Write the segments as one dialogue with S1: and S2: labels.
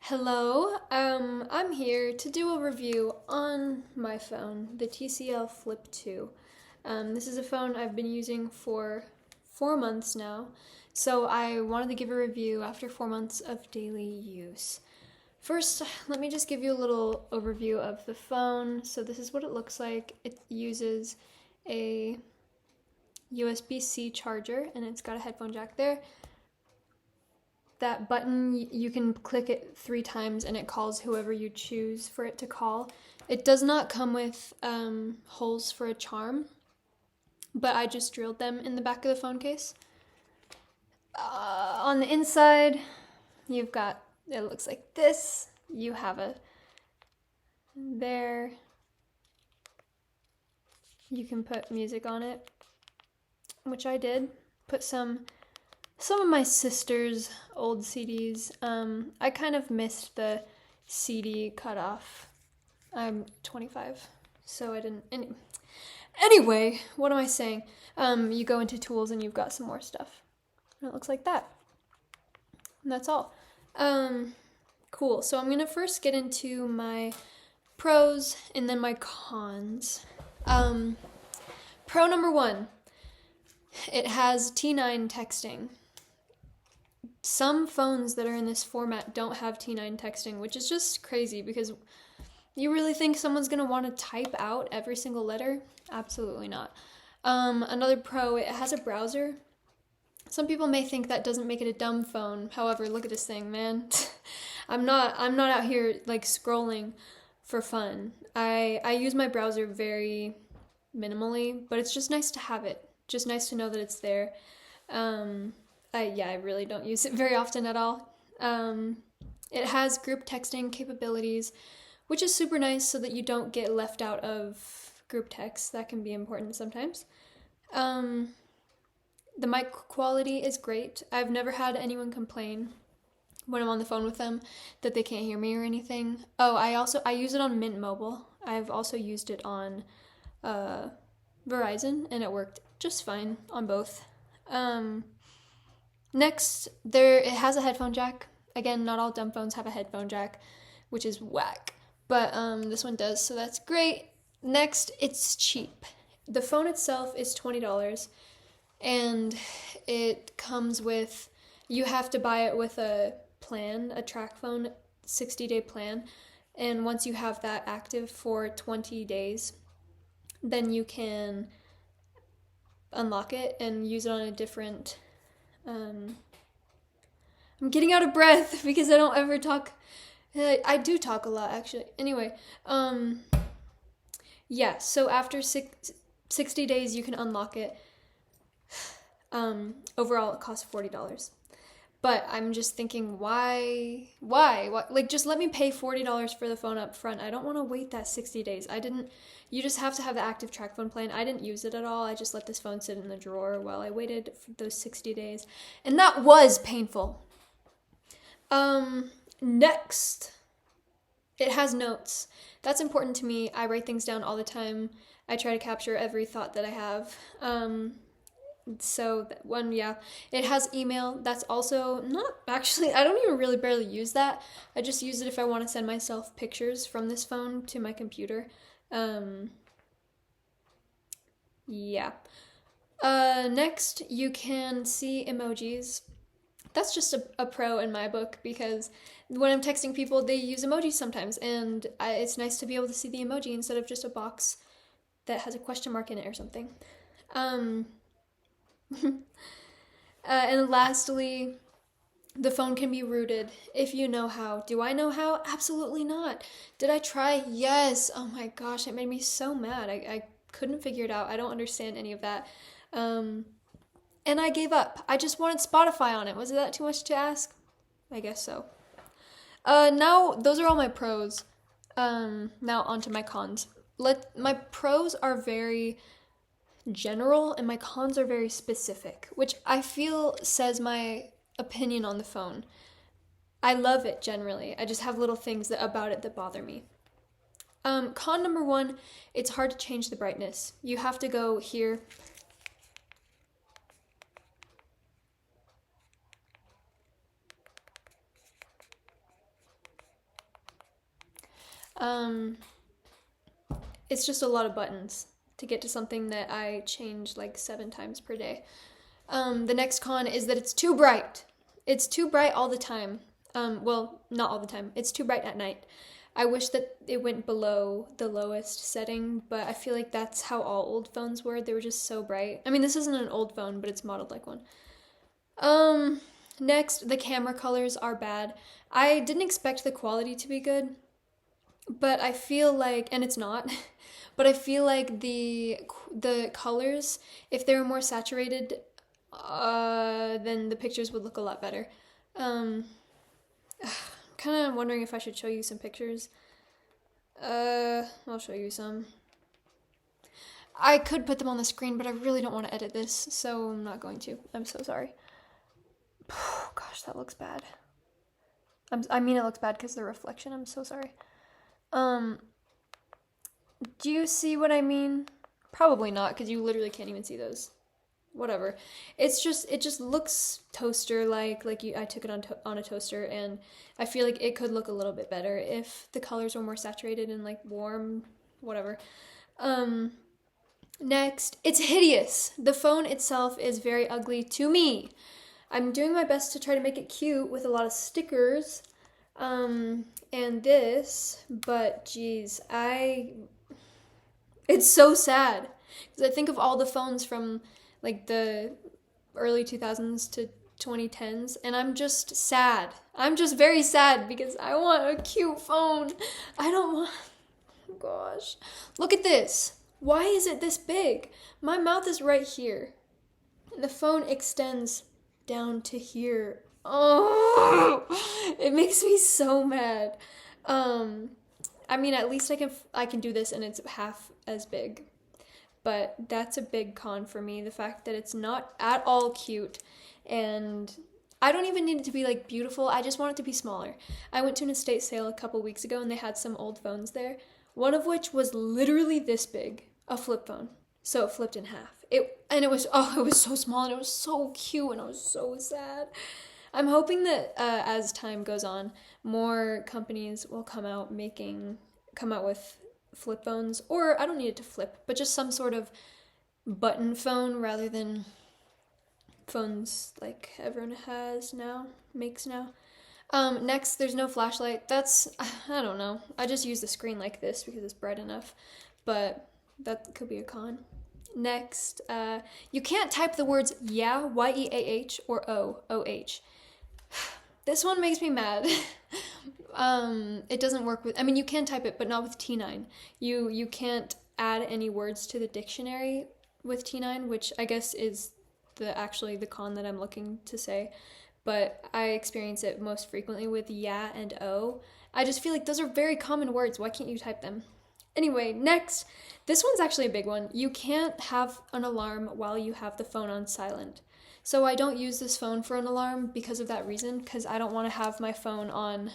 S1: Hello, I'm here to do a review on my phone, the TCL Flip 2. This is a phone I've been using for 4 months now, so I wanted to give a review after 4 months of daily use. First, let me just give you a little overview of the phone. So this is what it looks like. It uses a USB-C charger, and it's got a headphone jack there. That button, you can click it 3 times and it calls whoever you choose for it to call. It does not come with holes for a charm, but I just drilled them in the back of the phone case. On the inside, you've got, it looks like this. You have a, there. You can put music on it, which I did. Put some of my sister's old CDs. I kind of missed the CD cutoff. I'm 25, so I didn't. Anyway, what am I saying? You go into tools and you've got some more stuff. And it looks like that. And that's all. Cool. So I'm gonna first get into my pros and then my cons. Pro number 1. It has T9 texting. Some phones that are in this format don't have T9 texting, which is just crazy because you really think someone's going to want to type out every single letter? Absolutely not. Another pro, it has a browser. Some people may think that doesn't make it a dumb phone. However, look at this thing, man. I'm not out here like scrolling for fun. I use my browser very minimally, but it's just nice to have it. Just nice to know that it's there. I really don't use it very often at all. It has group texting capabilities, which is super nice so that you don't get left out of group text. That can be important sometimes. The mic quality is great. I've never had anyone complain when I'm on the phone with them that they can't hear me or anything. Oh, I use it on Mint Mobile. I've also used it on Verizon, and it worked just fine on both. Next, it has a headphone jack. Again, not all dumb phones have a headphone jack, which is whack. But this one does, so that's great. Next, it's cheap. The phone itself is $20, and it comes with, you have to buy it with a plan, a track phone, 60-day plan. And once you have that active for 20 days, then you can unlock it and use it on a different I'm getting out of breath because I don't ever talk. I do talk a lot, actually. Anyway, yeah, so after 60 days, you can unlock it. Overall, it costs $40. But I'm just thinking, why? Like, just let me pay $40 for the phone up front. I don't want to wait that 60 days. You just have to have the active track phone plan. I didn't use it at all. I just let this phone sit in the drawer while I waited for those 60 days. And that was painful. Next, it has notes. That's important to me. I write things down all the time. I try to capture every thought that I have. So yeah, it has email. That's also not actually, I don't even really barely use that. I just use it if I want to send myself pictures from this phone to my computer. Yeah. Next, you can see emojis. That's just a pro in my book because when I'm texting people, they use emojis sometimes, and it's nice to be able to see the emoji instead of just a box that has a question mark in it or something. And lastly, the phone can be rooted if you know how. Do I know how? Absolutely not. Did I try? Yes. Oh my gosh, it made me so mad. I couldn't figure it out. I don't understand any of that. And I gave up. I just wanted Spotify on it. Was that too much to ask? I guess so. Now, those are all my pros. Now onto my cons. My pros are very general and my cons are very specific, which I feel says my opinion on the phone. I love it generally. I just have little things about it that bother me. Con number 1, it's hard to change the brightness. You have to go here. It's just a lot of buttons to get to something that I change like 7 times per day. The next con is that it's too bright. It's too bright all the time. Well, not all the time. It's too bright at night. I wish that it went below the lowest setting, but I feel like that's how all old phones were. They were just so bright. I mean, this isn't an old phone, but it's modeled like one. Next, the camera colors are bad. I didn't expect the quality to be good, but I feel like, and it's not, but I feel like the colors, if they were more saturated, then the pictures would look a lot better. Kind of wondering if I should show you some pictures. I'll show you some. I could put them on the screen, but I really don't want to edit this, so I'm not going to. I'm so sorry. Gosh, that looks bad. I mean, it looks bad because of the reflection. I'm so sorry. Do you see what I mean? Probably not, because you literally can't even see those. Whatever. It just looks toaster-like I took it on a toaster, and I feel like it could look a little bit better if the colors were more saturated and like warm, whatever. Next, it's hideous. The phone itself is very ugly to me. I'm doing my best to try to make it cute with a lot of stickers, and this, but geez, it's so sad, because I think of all the phones from like the early 2000s to 2010s, and I'm just sad. I'm just very sad because I want a cute phone. I don't want, gosh. Look at this. Why is it this big? My mouth is right here, and the phone extends down to here. Oh, it makes me so mad. I mean, at least I can do this and it's half as big. But that's a big con for me, the fact that it's not at all cute, and I don't even need it to be like beautiful. I just want it to be smaller. I went to an estate sale a couple weeks ago and they had some old phones there, one of which was literally this big, a flip phone. So it flipped in half. It was so small and it was so cute and I was so sad. I'm hoping that as time goes on, more companies will come out with flip phones, or I don't need it to flip, but just some sort of button phone rather than phones like everyone makes now. Next, there's no flashlight. I don't know. I just use the screen like this because it's bright enough, but that could be a con. Next, you can't type the words yeah, Y-E-A-H, or O-O-H. This one makes me mad. It doesn't work with, I mean, you can type it, but not with T9. You can't add any words to the dictionary with T9, which I guess is the con that I'm looking to say. But I experience it most frequently with yeah and O. I just feel like those are very common words. Why can't you type them? Anyway, next, this one's actually a big one. You can't have an alarm while you have the phone on silent. So I don't use this phone for an alarm because of that reason, because I don't want to have my phone on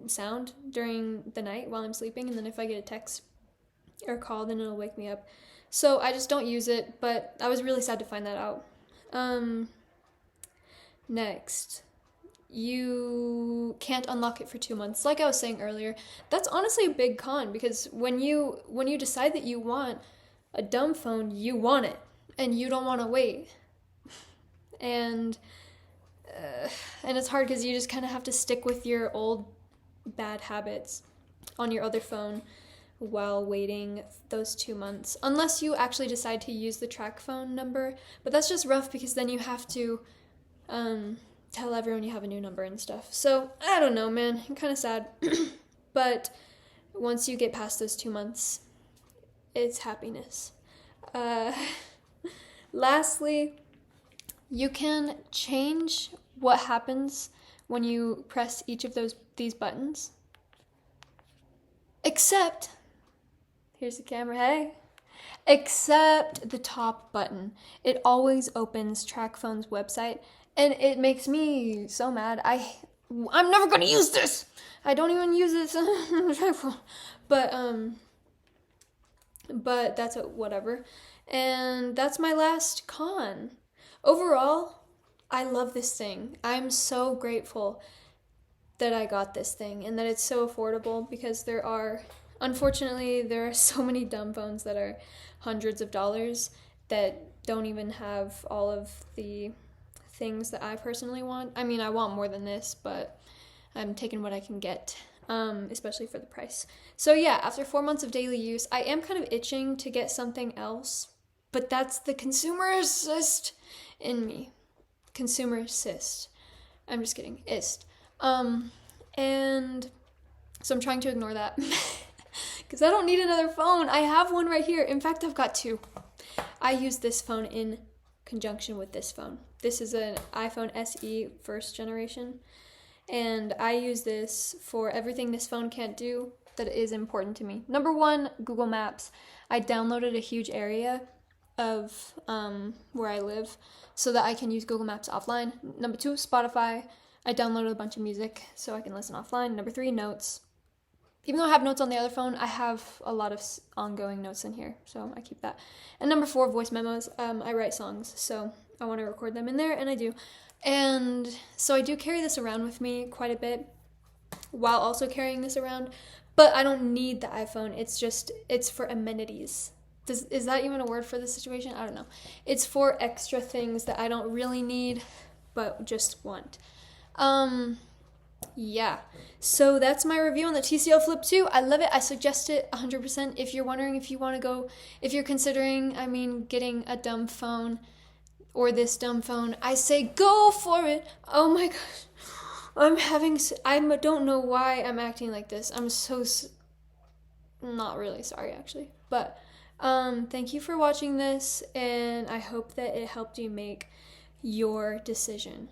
S1: sound during the night while I'm sleeping, and then if I get a text or call, then it'll wake me up. So I just don't use it, but I was really sad to find that out. Next, you can't unlock it for 2 months. Like I was saying earlier, that's honestly a big con, because when you decide that you want a dumb phone, you want it, and you don't want to wait. And it's hard because you just kind of have to stick with your old bad habits on your other phone while waiting those 2 months, unless you actually decide to use the track phone number. But that's just rough because then you have to tell everyone you have a new number and stuff. So I don't know, man. I'm kind of sad. But once you get past those 2 months, it's happiness. Lastly, you can change what happens when you press each of these buttons. Except, here's the camera, hey. Except the top button. It always opens TrackPhone's website, and it makes me so mad. I'm never gonna use this. I don't even use this. But that's whatever. And that's my last con. Overall, I love this thing. I'm so grateful. that I got this thing and that it's so affordable, because unfortunately, there are so many dumb phones that are hundreds of dollars that don't even have all of the things that I personally want. I mean, I want more than this, but I'm taking what I can get, especially for the price. So yeah, after 4 months of daily use, I am kind of itching to get something else, but that's the consumerist in me. Consumerist. I'm just kidding. Ist. And so I'm trying to ignore that because I don't need another phone. I have one right here. In fact, I've got two. I use this phone in conjunction with this phone. This is an iPhone SE first generation, and I use this for everything this phone can't do that is important to me. Number one, Google Maps. I downloaded a huge area of where I live so that I can use Google Maps offline. Number two, Spotify. I downloaded a bunch of music so I can listen offline. Number three, notes. Even though I have notes on the other phone, I have a lot of ongoing notes in here, so I keep that. And number four, voice memos. I write songs, so I want to record them in there, and I do. And so I do carry this around with me quite a bit while also carrying this around, but I don't need the iPhone. It's for amenities. Is that even a word for this situation? I don't know. It's for extra things that I don't really need, but just want. Yeah, so that's my review on the TCL Flip 2. I love it. I suggest it 100%. If you're wondering if you want to go, if you're considering, getting a dumb phone or this dumb phone, I say go for it. Oh my gosh. I don't know why I'm acting like this. I'm so, not really sorry actually. But, thank you for watching this, and I hope that it helped you make your decision.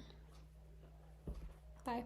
S1: Bye.